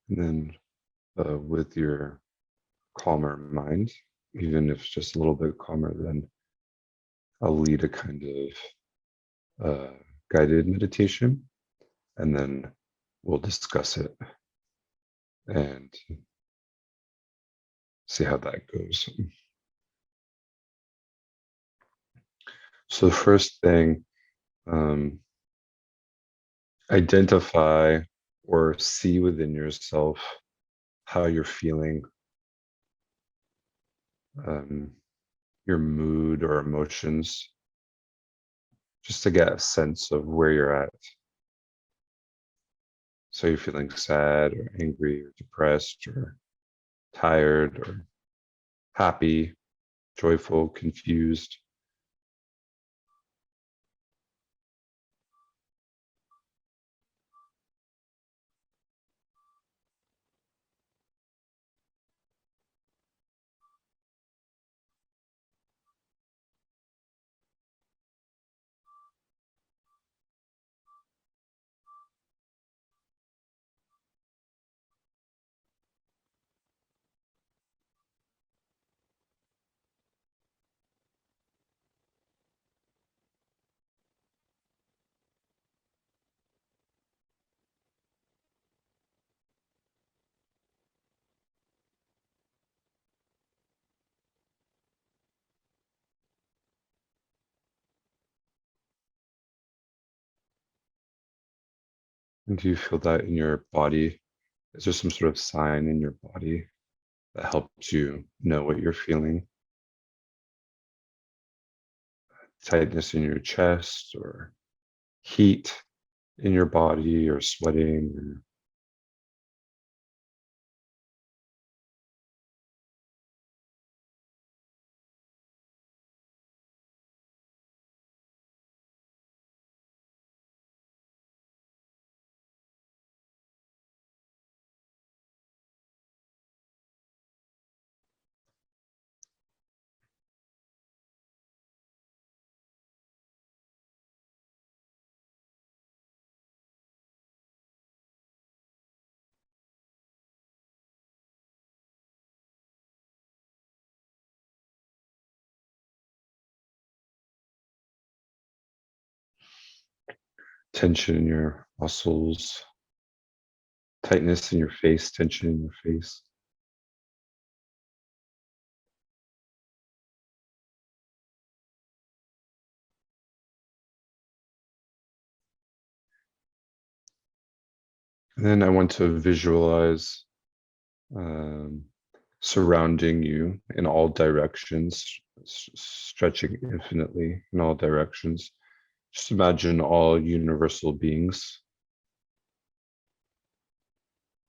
And then with your calmer mind, even if it's just a little bit calmer, then I'll lead a kind of guided meditation, and then we'll discuss it and see how that goes. So the first thing, identify or see within yourself how you're feeling, your mood or emotions, just to get a sense of where you're at. So you're feeling sad or angry or depressed or tired or happy, joyful, confused. And do you feel that in your body? Is there some sort of sign in your body that helps you know what you're feeling? Tightness in your chest or heat in your body or sweating or tension in your muscles, tightness in your face, tension in your face. And then I want to visualize um, surrounding you in all directions, stretching infinitely in all directions. Just imagine all universal beings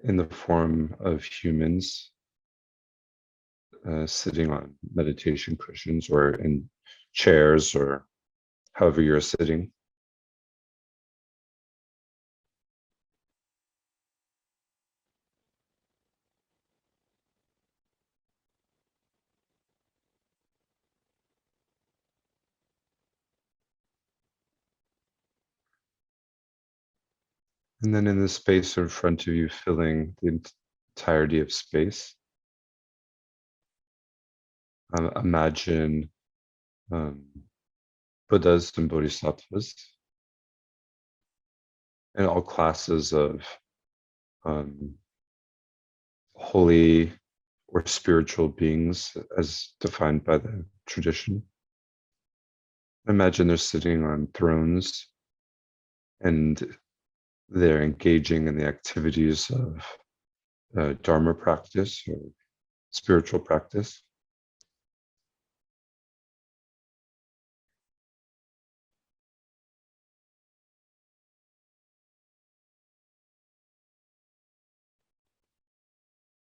in the form of humans sitting on meditation cushions or in chairs or however you're sitting. And then in the space in front of you, filling the entirety of space, imagine Buddhas and Bodhisattvas and all classes of holy or spiritual beings as defined by the tradition. Imagine they're sitting on thrones and they're engaging in the activities of Dharma practice or spiritual practice.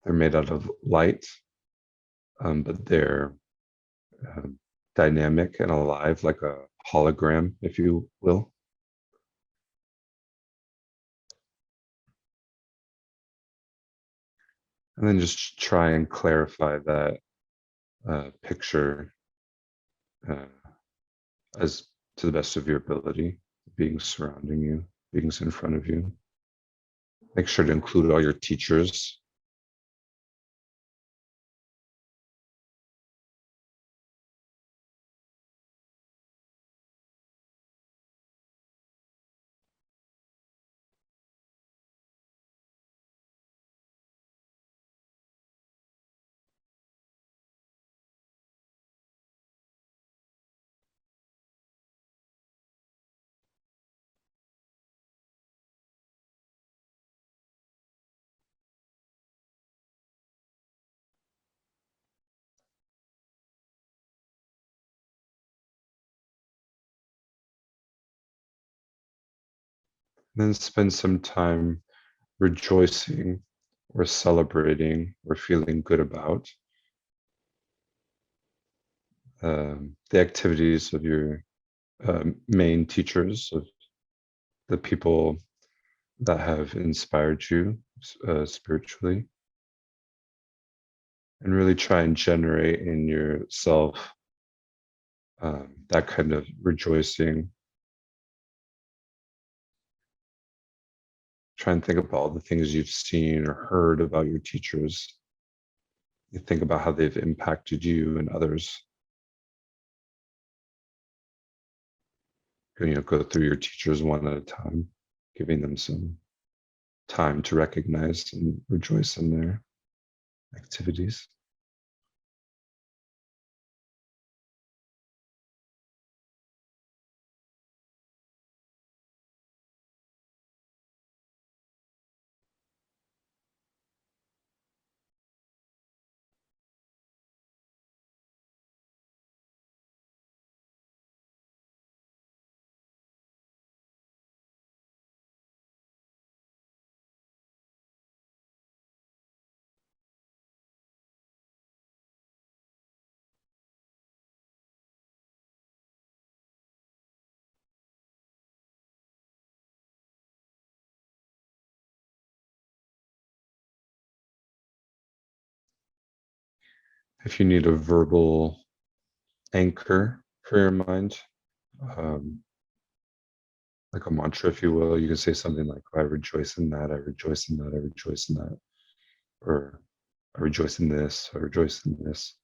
They're made out of light, but they're dynamic and alive, like a hologram, if you will. And then just try and clarify that picture as to the best of your ability, beings surrounding you, beings in front of you. Make sure to include all your teachers. Then spend some time rejoicing or celebrating or feeling good about the activities of your main teachers, of the people that have inspired you spiritually, and really try and generate in yourself that kind of rejoicing. Try and think about all the things you've seen or heard about your teachers. You think about how they've impacted you and others. Go through your teachers one at a time, giving them some time to recognize and rejoice in their activities. If you need a verbal anchor for your mind, um, like a mantra, if you will, you can say something like, I rejoice in that, I rejoice in that, I rejoice in that, or I rejoice in this, I rejoice in this.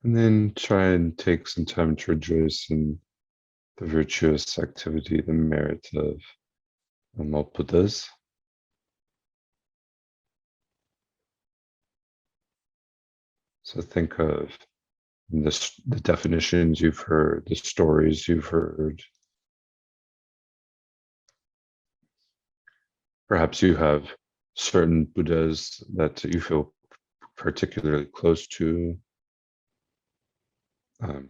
And then try and take some time to rejoice in the virtuous activity, the merit of all Buddhas. So think of and the definitions you've heard, the stories you've heard. Perhaps you have certain Buddhas that you feel particularly close to,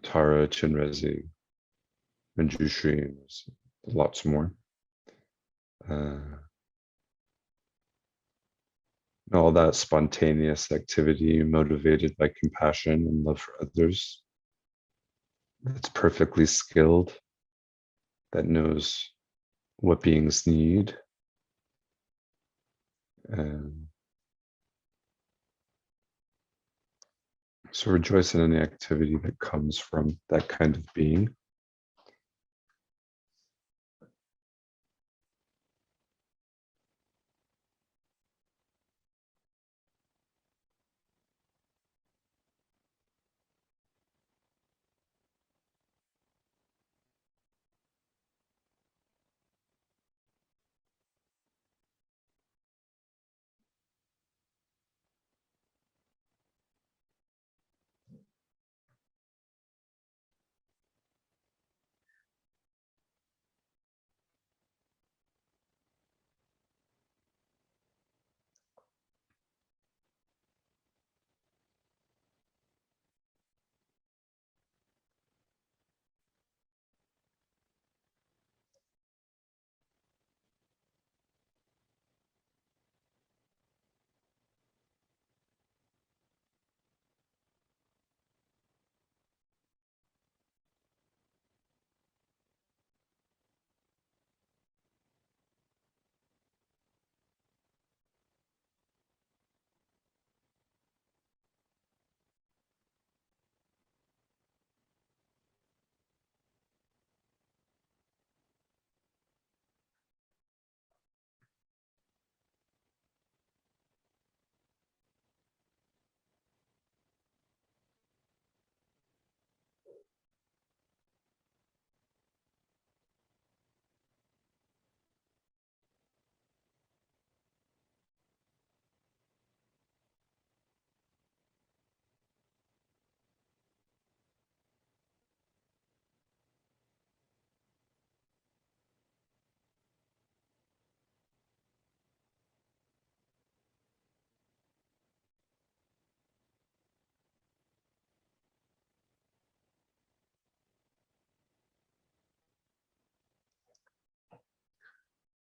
Tara, Chinrezi, Manjushri, and there's lots more. All that spontaneous activity motivated by compassion and love for others, that's perfectly skilled, that knows what beings need. And so rejoice in any activity that comes from that kind of being.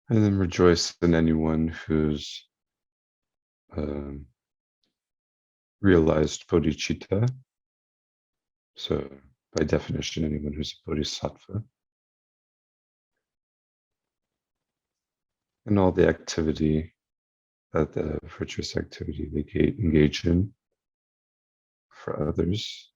And then rejoice in anyone who's um, realized bodhicitta. So by definition, anyone who's a bodhisattva. And all the activity, that the virtuous activity they engage in for others.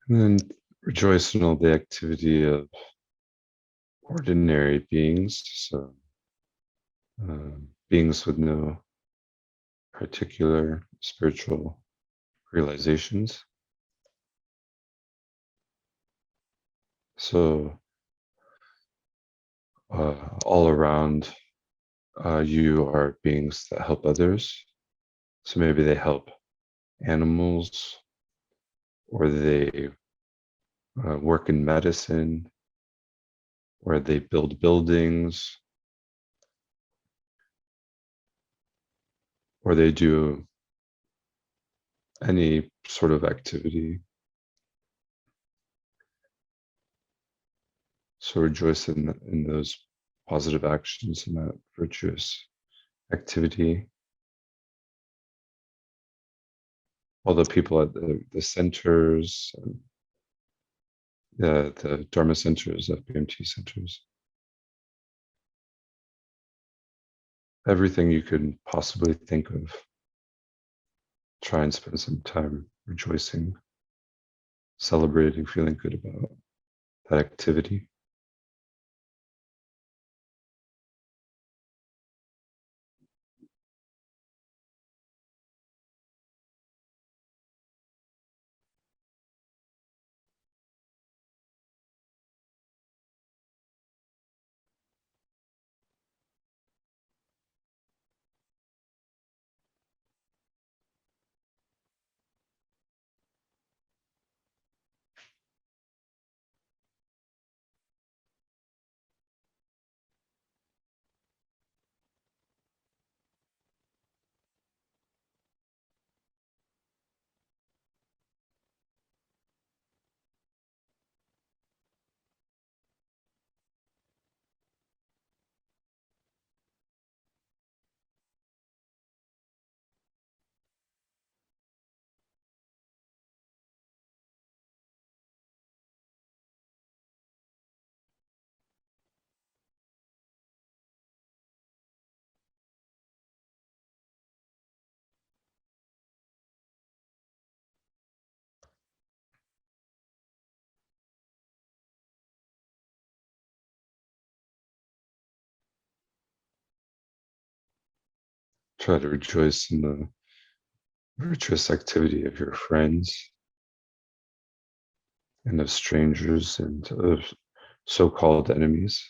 And then rejoice in all the activity of ordinary beings. So beings with no particular spiritual realizations. So all around you are beings that help others. So maybe they help animals, or they work in medicine, or they build buildings, or they do any sort of activity. So rejoice in those positive actions and that virtuous activity. All the people at the centers, the Dharma centers, FBMT centers, everything you could possibly think of, try and spend some time rejoicing, celebrating, feeling good about that activity. Try to rejoice in the virtuous activity of your friends and of strangers and of so-called enemies.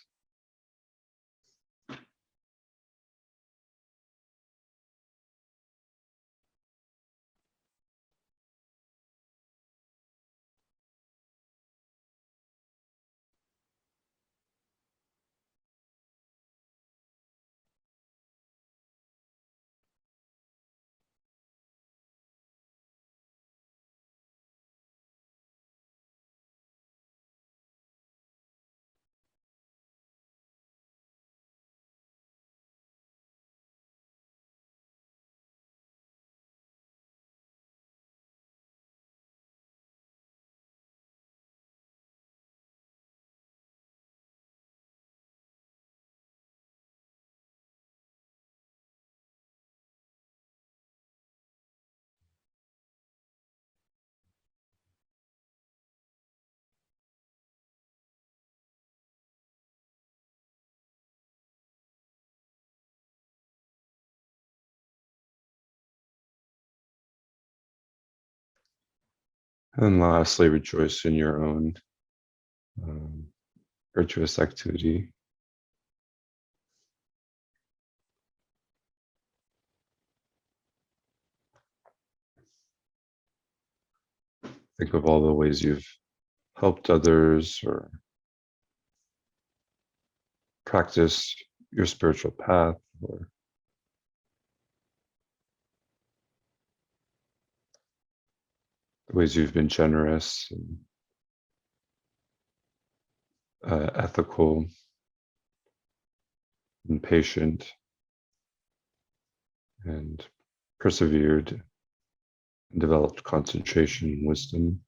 And lastly, rejoice in your own um, virtuous activity. Think of all the ways you've helped others or practiced your spiritual path, or the ways you've been generous and ethical and patient and persevered and developed concentration and wisdom,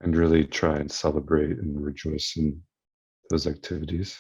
and really try and celebrate and rejoice in those activities.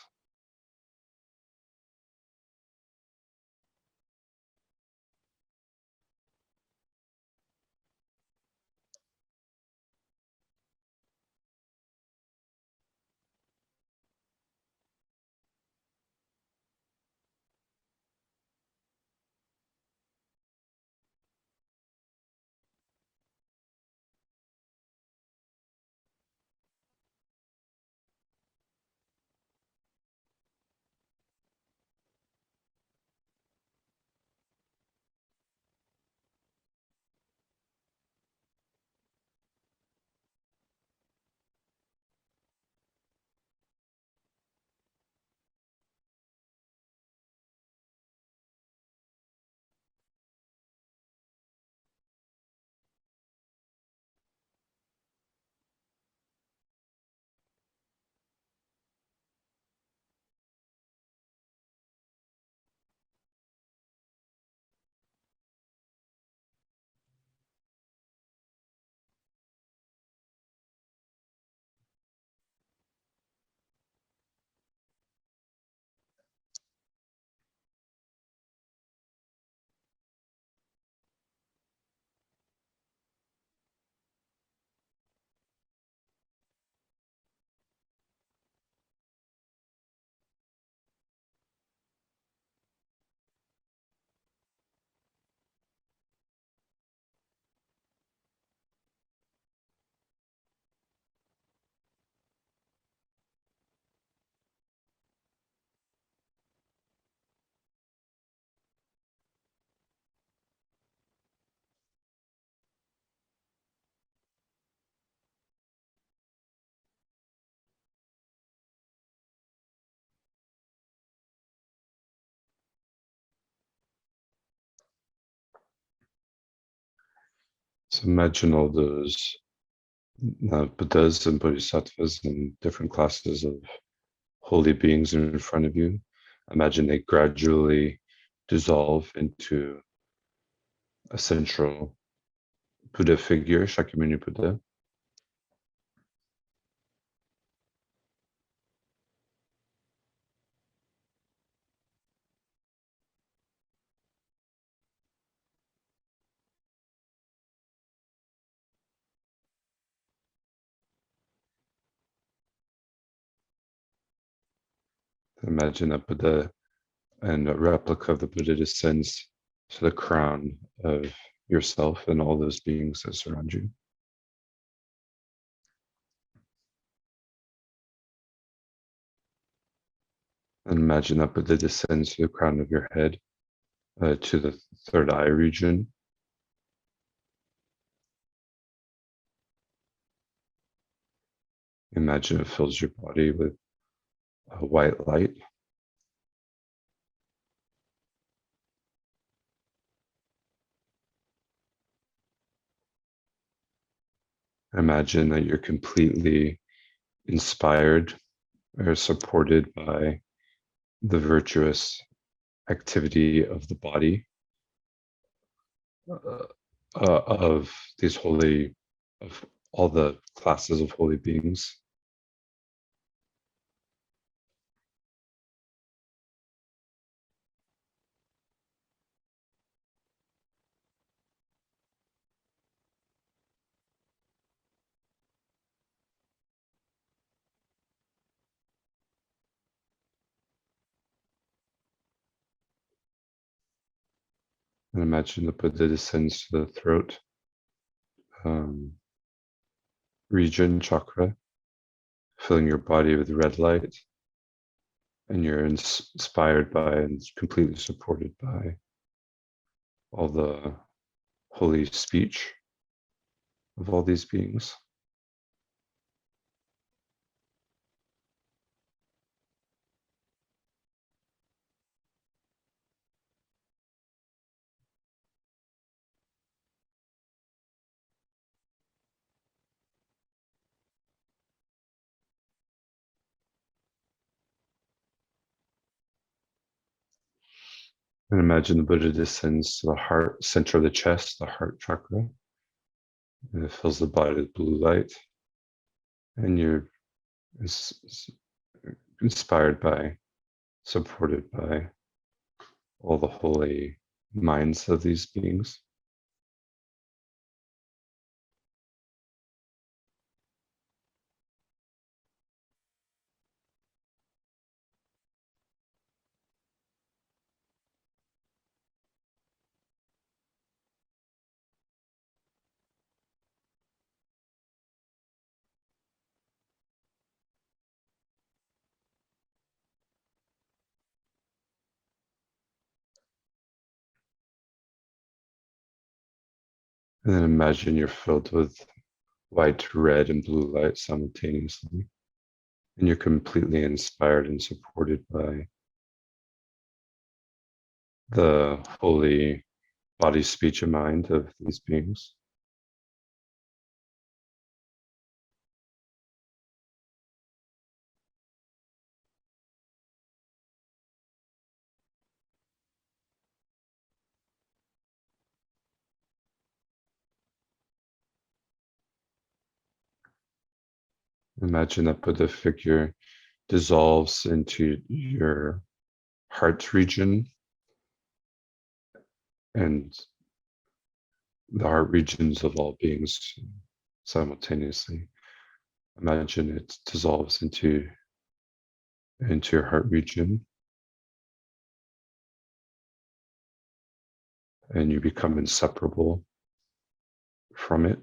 So imagine all those Buddhas and Bodhisattvas and different classes of holy beings in front of you. Imagine they gradually dissolve into a central Buddha figure, Shakyamuni Buddha. Imagine a Buddha and a replica of the Buddha descends to the crown of yourself and all those beings that surround you. And imagine that Buddha descends to the crown of your head, to the third eye region. Imagine it fills your body with a white light. Imagine that you're completely inspired or supported by the virtuous activity of the body, of these of all the classes of holy beings. And imagine the Buddha descends to the throat region, chakra, filling your body with red light. And you're inspired by and completely supported by all the holy speech of all these beings. And imagine the Buddha descends to the heart, center of the chest, the heart chakra, and it fills the body with blue light. And you're inspired by, supported by all the holy minds of these beings. And then imagine you're filled with white, red, and blue light simultaneously. And you're completely inspired and supported by the holy body, speech, and mind of these beings. Imagine that Buddha figure dissolves into your heart region and the heart regions of all beings simultaneously. Imagine it dissolves into your heart region and you become inseparable from it.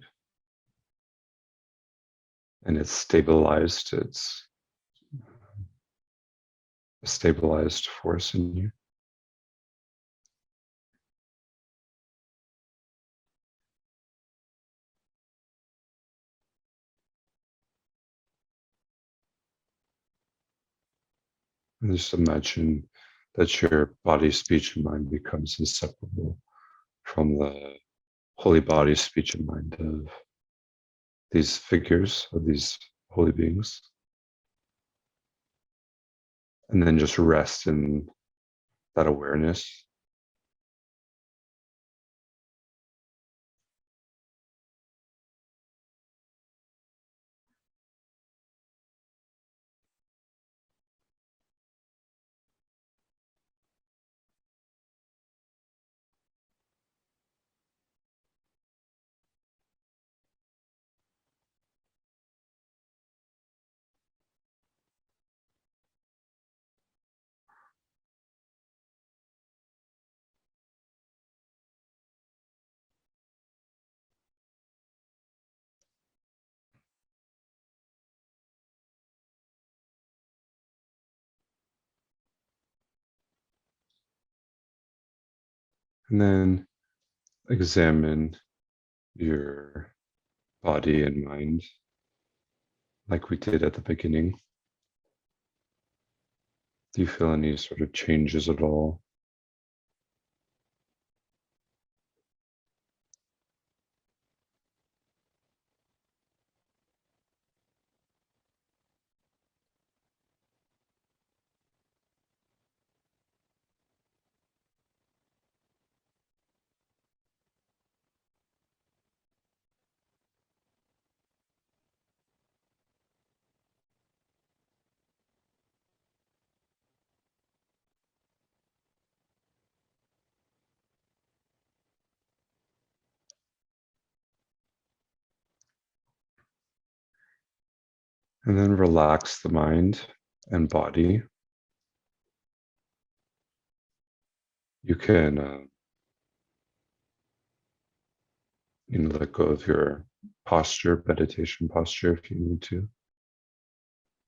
And it's stabilized, it's a stabilized force in you. And just imagine that your body, speech, and mind becomes inseparable from the holy body, speech, and mind of these figures, of these holy beings. And then just rest in that awareness. And then examine your body and mind like we did at the beginning. Do you feel any sort of changes at all? And then relax the mind and body. You can let go of your posture, meditation posture if you need to.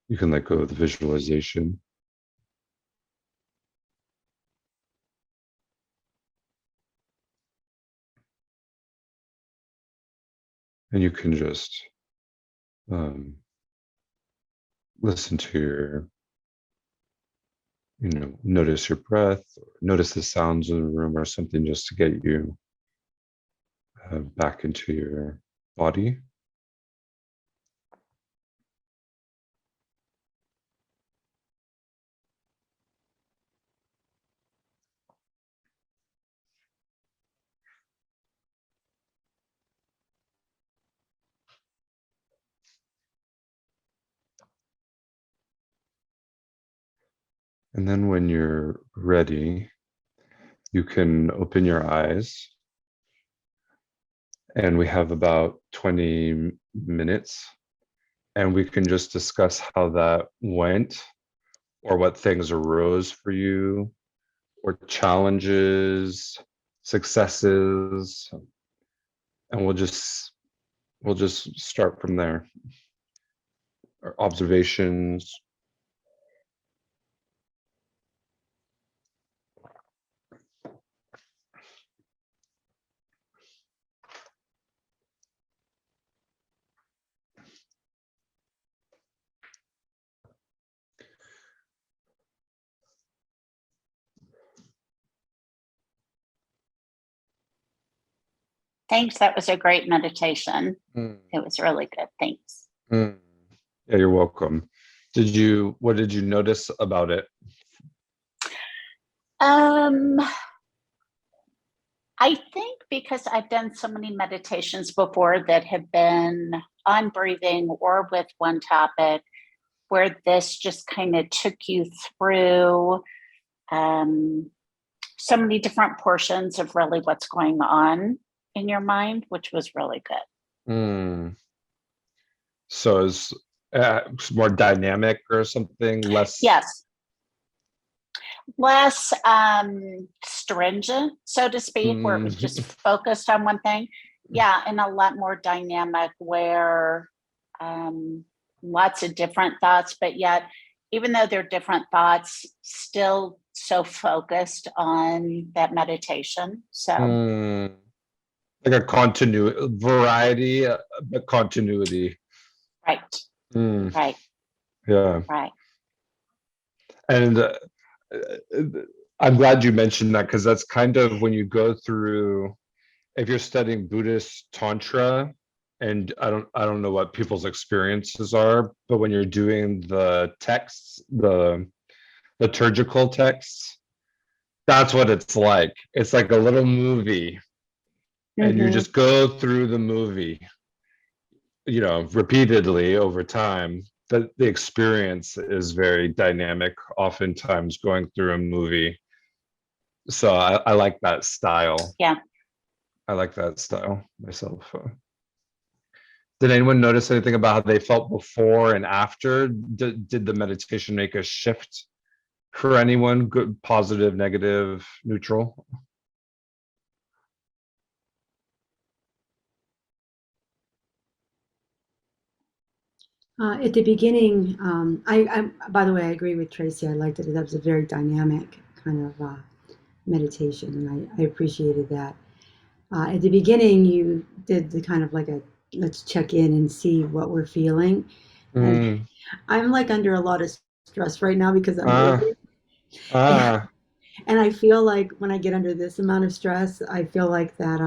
You can let go of the visualization. And you can just listen to your, notice your breath, or notice the sounds in the room or something just to get you back into your body. And then when you're ready, you can open your eyes. And we have about 20 minutes. And we can just discuss how that went, or what things arose for you, or challenges, successes. And we'll just start from there. Or observations. Thanks. That was a great meditation. Mm. It was really good. Thanks. Mm. Yeah, you're welcome. What did you notice about it? I think because I've done so many meditations before that have been on breathing or with one topic, where this just kind of took you through so many different portions of really what's going on in your mind, which was really good. Mm. So it's more dynamic or something, less. Yes. Less stringent, so to speak, where it was just focused on one thing. Yeah, and a lot more dynamic where lots of different thoughts, but yet even though they're different thoughts, still so focused on that meditation. So like a continuity, variety, but continuity. right. Right. Yeah. Right. And I'm glad you mentioned that, because that's kind of when you go through if you're studying Buddhist Tantra, and I don't know what people's experiences are, but when you're doing the texts, the liturgical texts, that's what it's like. It's like a little movie, and you just go through the movie, repeatedly over time. The experience is very dynamic, oftentimes going through a movie. So I like that style. Yeah. I like that style myself. Did anyone notice anything about how they felt before and after? Did the meditation make a shift for anyone? Good, positive, negative, neutral? At the beginning, by the way, I agree with Tracy. I liked it. That was a very dynamic kind of meditation, and I appreciated that. At the beginning, you did the kind of like a let's check in and see what we're feeling. And I'm like under a lot of stress right now because I'm moving. And I feel like when I get under this amount of stress, I feel like that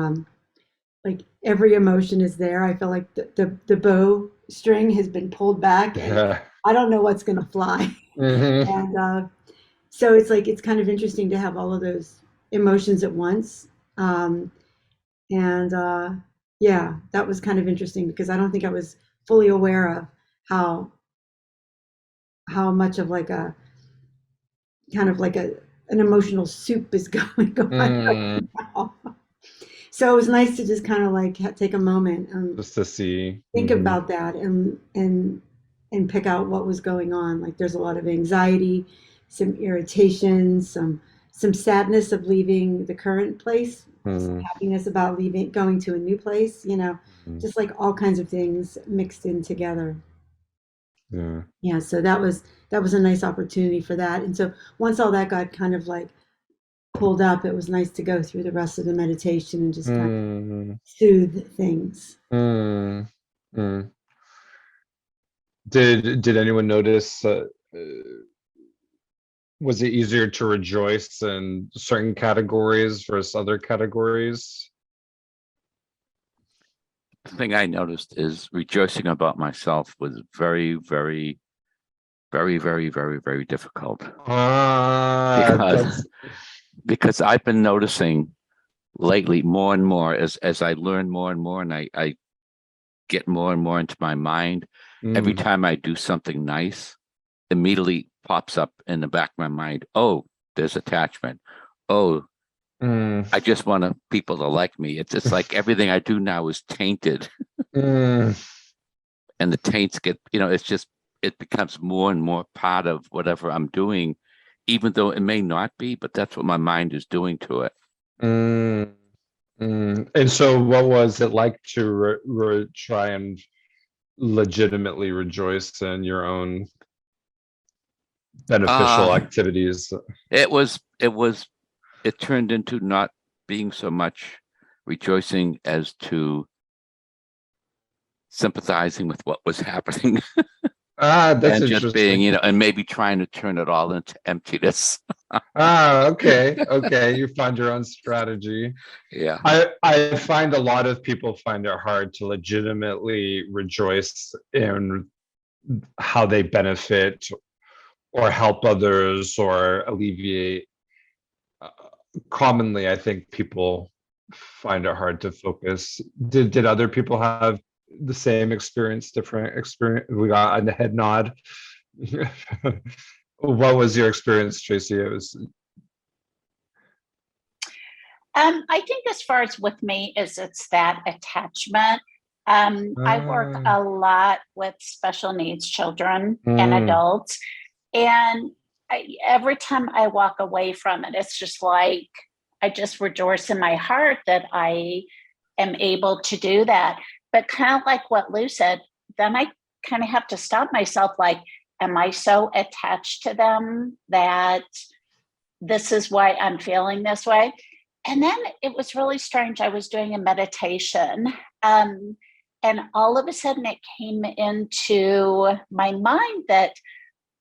like every emotion is there. I feel like the bow string has been pulled back and I don't know what's going to fly. And so it's like it's kind of interesting to have all of those emotions at once. And yeah, that was kind of interesting because I don't think I was fully aware of how much of like a kind of like an emotional soup is going on right now. So it was nice to just kind of like take a moment and just to see, think about that and pick out what was going on. Like there's a lot of anxiety, some irritation, some sadness of leaving the current place, some happiness about going to a new place, just like all kinds of things mixed in together. Yeah, so that was a nice opportunity for that. And so once all that got kind of like pulled up, it was nice to go through the rest of the meditation and just kind of soothe things. Did anyone notice? Was it easier to rejoice in certain categories versus other categories? The thing I noticed is rejoicing about myself was very, very, very, very, very, very difficult. Because I've been noticing lately more and more as I learn more and more, and I get more and more into my mind. Every time I do something nice, immediately pops up in the back of my mind, oh, there's attachment. Oh, I just want people to like me. It's like everything I do now is tainted. And the taints get, it becomes more and more part of whatever I'm doing, even though it may not be, but that's what my mind is doing to it. And so what was it like to try and legitimately rejoice in your own beneficial activities? It turned into not being so much rejoicing as to sympathizing with what was happening. That's and interesting. Just being, and maybe trying to turn it all into emptiness. Okay. You find your own strategy. Yeah. I find a lot of people find it hard to legitimately rejoice in how they benefit or help others or alleviate. Commonly, I think people find it hard to focus. Did other people have the same experience, different experience? We got a head nod. What was your experience, Tracy? It was. I think as far as with me is it's that attachment. I work a lot with special needs children and adults, and every time I walk away from it, it's just like I just rejoice in my heart that I am able to do that. But kind of like what Lou said, then I kind of have to stop myself, like, am I so attached to them that this is why I'm feeling this way? And then it was really strange. I was doing a meditation, and all of a sudden it came into my mind that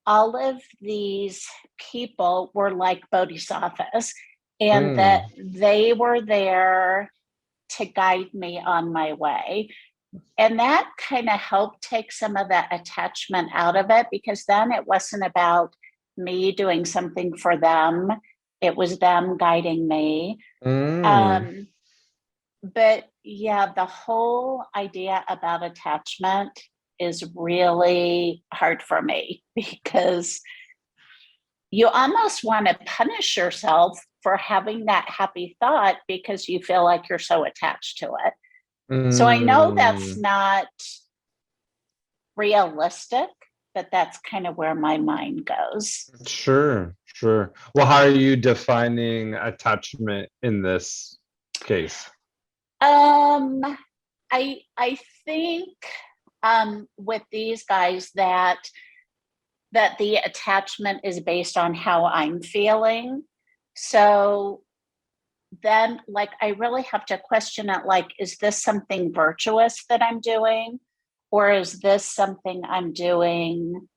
all of these people were like bodhisattvas, and that they were there to guide me on my way. And that kind of helped take some of that attachment out of it, because then it wasn't about me doing something for them. It was them guiding me. But yeah, the whole idea about attachment is really hard for me, because you almost want to punish yourself for having that happy thought because you feel like you're so attached to it. So I know that's not realistic, but that's kind of where my mind goes. Sure. Well, how are you defining attachment in this case? I think with these guys that the attachment is based on how I'm feeling. So then, like, I really have to question it, like, is this something virtuous that I'm doing? Or is this something I'm doing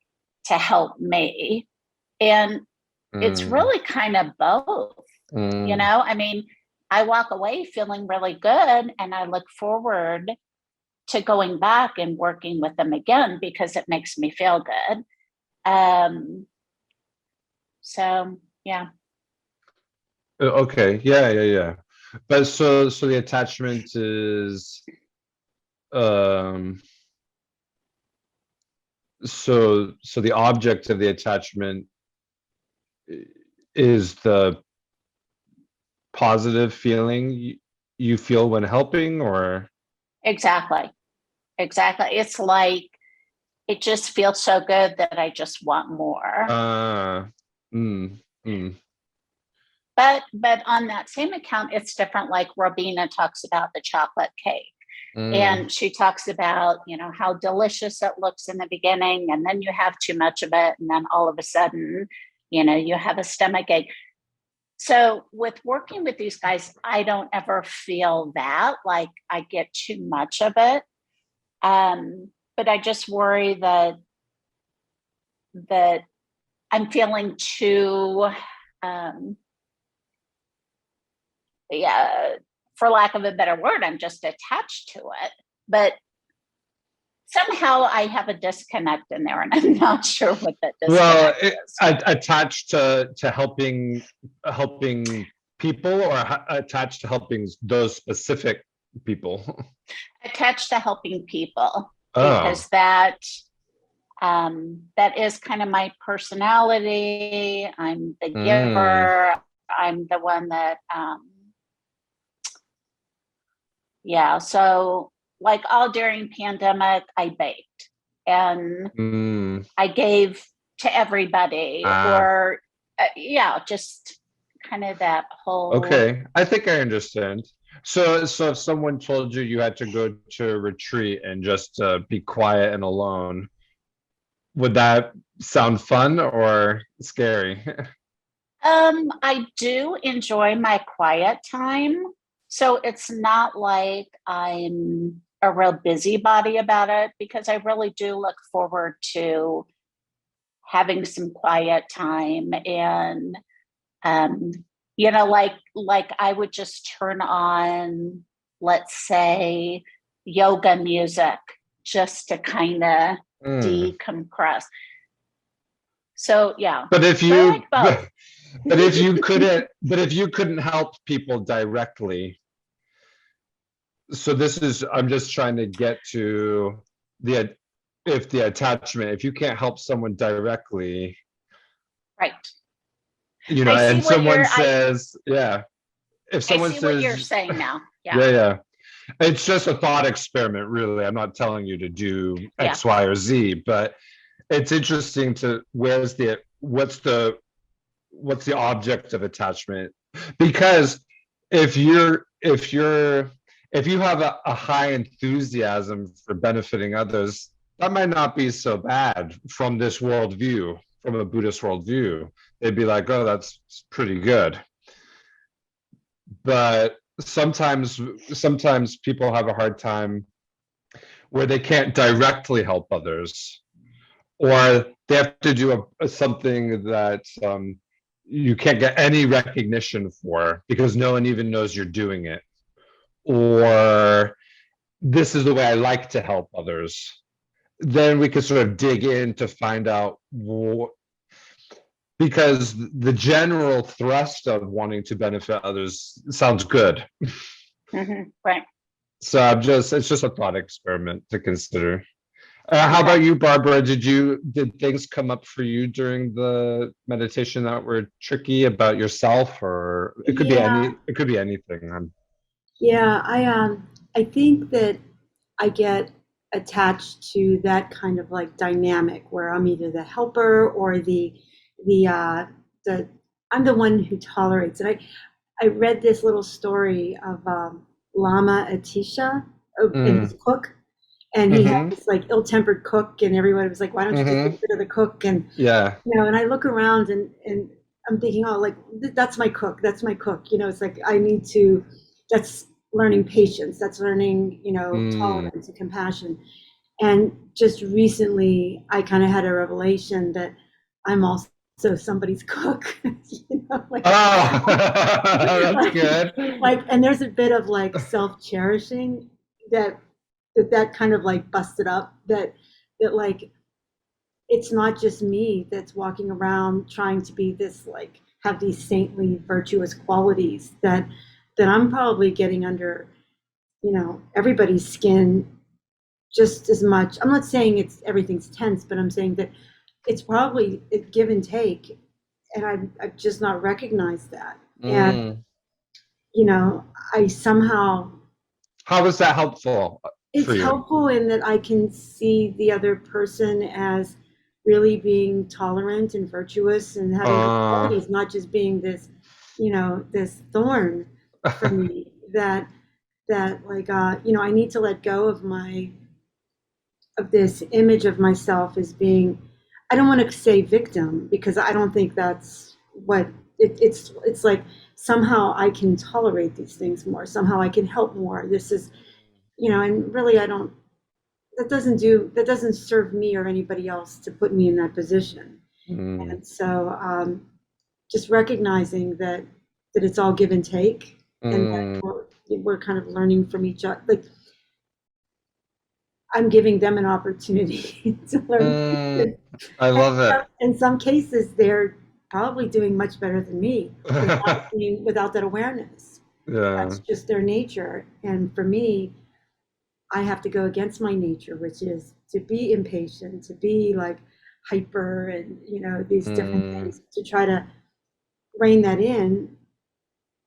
to help me? And it's really kind of both, you know? I mean, I walk away feeling really good, and I look forward to going back and working with them again because it makes me feel good. So yeah. Okay. Yeah. But so the attachment is so the object of the attachment is the positive feeling you feel when helping, or? Exactly. It's like, it just feels so good that I just want more. But on that same account, it's different. Like Robina talks about the chocolate cake. And she talks about, you know, how delicious it looks in the beginning, and then you have too much of it, and then all of a sudden, you know, you have a stomach ache. So with working with these guys, I don't ever feel that, like I get too much of it. But I just worry that I'm feeling too, for lack of a better word, I'm just attached to it. But somehow I have a disconnect in there, and I'm not sure what that disconnect is. Attached to helping people, or attached to helping those specific people? Attached to helping people, because that is kind of my personality. I'm the giver. I'm the one that, so like all during pandemic, I baked and I gave to everybody, or just kind of that whole. Okay, I think I understand. So if someone told you you had to go to a retreat and just be quiet and alone, would that sound fun or scary? I do enjoy my quiet time. So it's not like I'm a real busybody about it, because I really do look forward to having some quiet time. And, you know, like I would just turn on, let's say, yoga music just to kind of decompress. So yeah. But if you both. but if you couldn't help people directly, so I'm just trying to get to the attachment, if you can't help someone directly, right, you know, and someone says, if someone says, what you're saying now. It's just a thought experiment, really. I'm not telling you to do X, Y, or Z, but it's interesting to what's the object of attachment? Because if you have a high enthusiasm for benefiting others, that might not be so bad from this worldview, from a Buddhist worldview. They'd be like, oh, that's pretty good. But sometimes people have a hard time where they can't directly help others, or they have to do something that you can't get any recognition for because no one even knows you're doing it, or this is the way I like to help others, then we can sort of dig in to find out because the general thrust of wanting to benefit others sounds good. Right. So it's just a thought experiment to consider. How Okay. about you, Barbara? Did things come up for you during the meditation that were tricky about yourself, or it could be anything? Yeah, I think that I get attached to that kind of like dynamic where I'm either the helper or the I'm the one who tolerates it. I read this little story of Lama Atisha and his cook, and he had Mm-hmm. this like ill-tempered cook, and everybody was like, "Why don't you just Mm-hmm. get rid of the cook?" And Yeah. and I look around and I'm thinking, oh, like that's my cook. That's my cook. It's like I need to. That's learning patience. That's learning, Mm. tolerance and compassion. And just recently, I kind of had a revelation that I'm also somebody's cook. Like, Oh, that's like, good. and there's a bit of like self-cherishing that kind of like busted up that like it's not just me that's walking around trying to be this like have these saintly virtuous qualities that I'm probably getting under everybody's skin just as much. I'm not saying everything's tense, but I'm saying that it's probably a give and take, and I've just not recognized that. And Mm. I somehow How was that helpful for it's you? helpful in that I can see the other person as really being tolerant and virtuous and having good Uh, qualities, not just being this thorn for me that like I need to let go of this image of myself as being, I don't want to say victim because I don't think that's what it's like. Somehow I can tolerate these things more, somehow I can help more. This is, and really I don't, that doesn't serve me or anybody else to put me in that position. mm, And so just recognizing that it's all give and take, and that mm, we're kind of learning from each other. Like I'm giving them an opportunity to learn. mm. I love it. In some cases, they're probably doing much better than me without that awareness. Yeah. That's just their nature. And for me, I have to go against my nature, which is to be impatient, to be like hyper and, these different Mm, things to try to rein that in.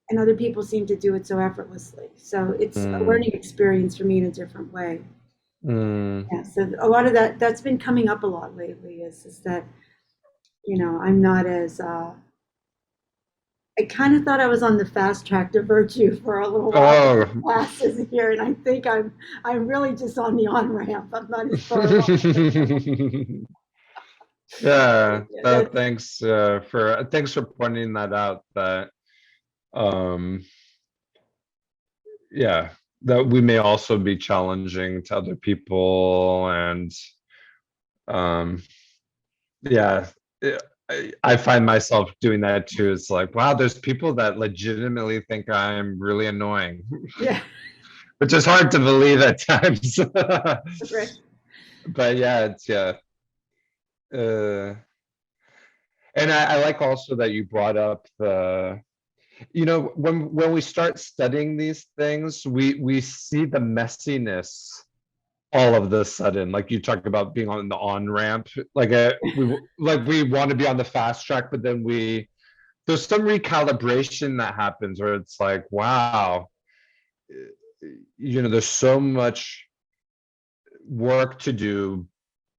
And other people seem to do it so effortlessly. So it's a mm, learning experience for me in a different way. mm. Yeah. So a lot of that's been coming up a lot lately is that, I'm not as, I kind of thought I was on the fast track to virtue for a little while with Oh. the classes here, and I think I'm really just on the on ramp. I'm not as far along. Yeah. Yeah, that's Thanks for pointing that out. That um yeah, that we may also be challenging to other people, and um yeah, I find myself doing that too. It's like, wow, there's people that legitimately think I'm really annoying, yeah, which is hard to believe at times. right. But yeah. Uh, and I like also that you brought up when we start studying these things, we see the messiness all of the sudden. Like you talk about being on the on ramp, we want to be on the fast track, but then there's some recalibration that happens where it's like, wow, there's so much work to do,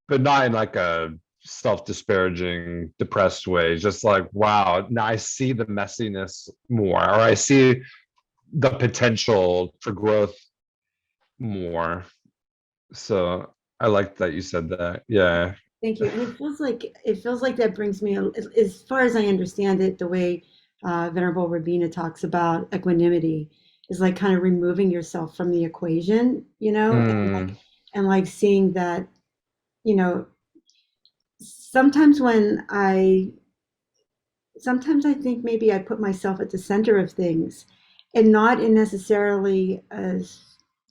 but not in like a self-disparaging, depressed way. Just like, wow, now I see the messiness more, or I see the potential for growth more. So I like that you said that. Yeah. Thank you. And it feels like that brings me, as far as I understand it, the way Venerable Rabina talks about equanimity is like kind of removing yourself from the equation, Mm, and like seeing that, you know, sometimes sometimes I think maybe I put myself at the center of things, and not in necessarily a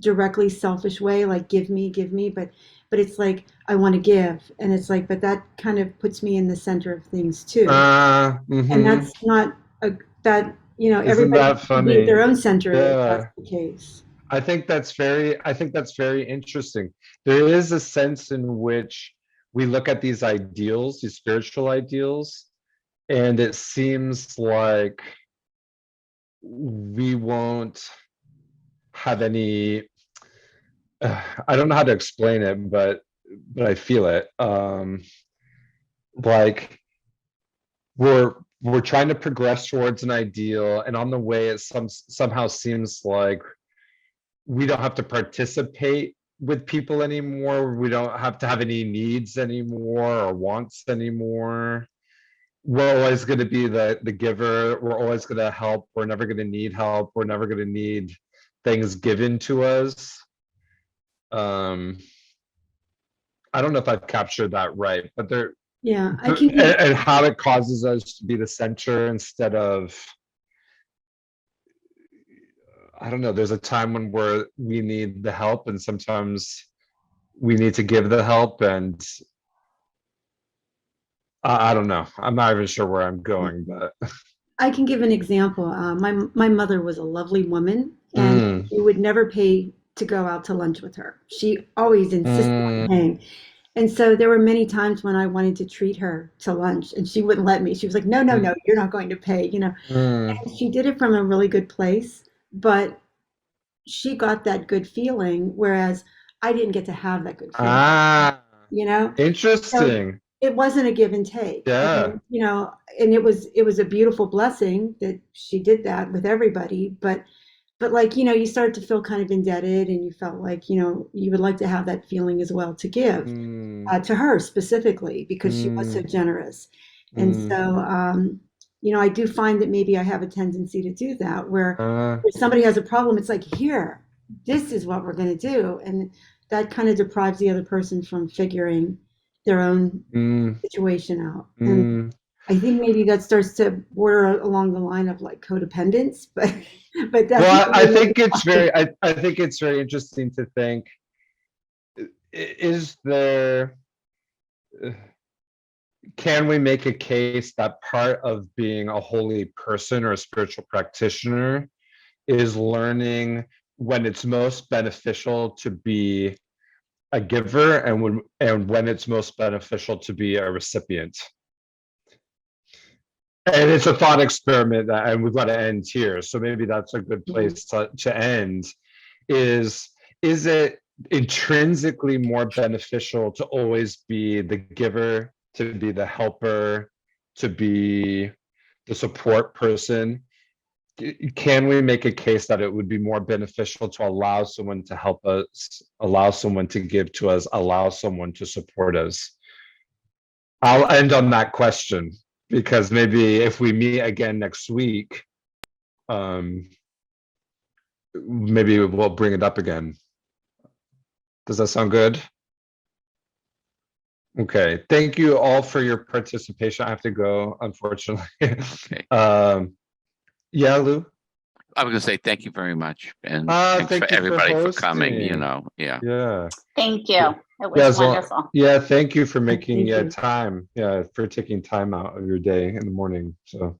directly selfish way, like give me, but it's like I want to give, and it's like, but that kind of puts me in the center of things too, and mhm. that's not that, you know, Isn't everybody that can be at their funny? own center if that's Yeah. the case. I think that's very interesting. There is a sense in which we look at these ideals, these spiritual ideals, and it seems like we won't have any, I don't know how to explain it, but I feel it. Like we're trying to progress towards an ideal, and on the way it somehow seems like we don't have to participate with people anymore. We don't have to have any needs anymore or wants anymore. We're always going to be the giver. We're always going to help. We're never going to need help. We're never going to need things given to us. I don't know if I've captured that right, but Yeah, I can give, and how it causes us to be the center instead of, I don't know, there's a time when we need the help, and sometimes we need to give the help, and I don't know. I'm not even sure where I'm going, but I can give an example. My mother was a lovely woman, and mm, she would never pay to go out to lunch with her. She always insisted on mm, paying. And so there were many times when I wanted to treat her to lunch, and she wouldn't let me. She was like, "No, no, mm, no, you're not going to pay," you know. mm. And she did it from a really good place, but she got that good feeling, whereas I didn't get to have that good feeling, Ah, you know? So interesting. it wasn't a give and take. Yeah. And, you know, and it was a beautiful blessing that she did that with everybody, but like, you know, you started to feel kind of indebted, and you felt like, you know, you would like to have that feeling as well to give Mm, to her specifically because she was so mm, generous. And mm, so, you know, I do find that maybe I have a tendency to do that where uh, if somebody has a problem, it's like, here, this is what we're going to do. And that kind of deprives the other person from figuring their own mm, situation out. And mm. I think maybe that starts to border along the line of like codependence, but that's Well, I another think it's topic. I think it's very interesting to think, is there, can we make a case that part of being a holy person or a spiritual practitioner is learning when it's most beneficial to be a giver, and when it's most beneficial to be a recipient? And it's a thought experiment, and we've got to end here. So maybe that's a good Mhm. place to end. Is it intrinsically more beneficial to always be the giver, to be the helper, to be the support person? Can we make a case that it would be more beneficial to allow someone to help us, allow someone to give to us, allow someone to support us? I'll end on that question, because maybe if we meet again next week, um, maybe we'll bring it up again. Does that sound good? Okay, thank you all for your participation. I have to go, unfortunately. Okay. Yeah, Lou? I was gonna say thank you very much, and thanks for Thank you for everybody for coming, you hosting. know, yeah. Yeah. Thank you. Yeah. It Yeah, was wonderful. yeah, thank you for making Thank you. time. Yeah, for taking time out of your day in the morning. So,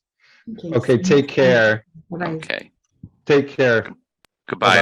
Okay, okay, take care. bye bye. Okay. Take care. Goodbye, Bye-bye.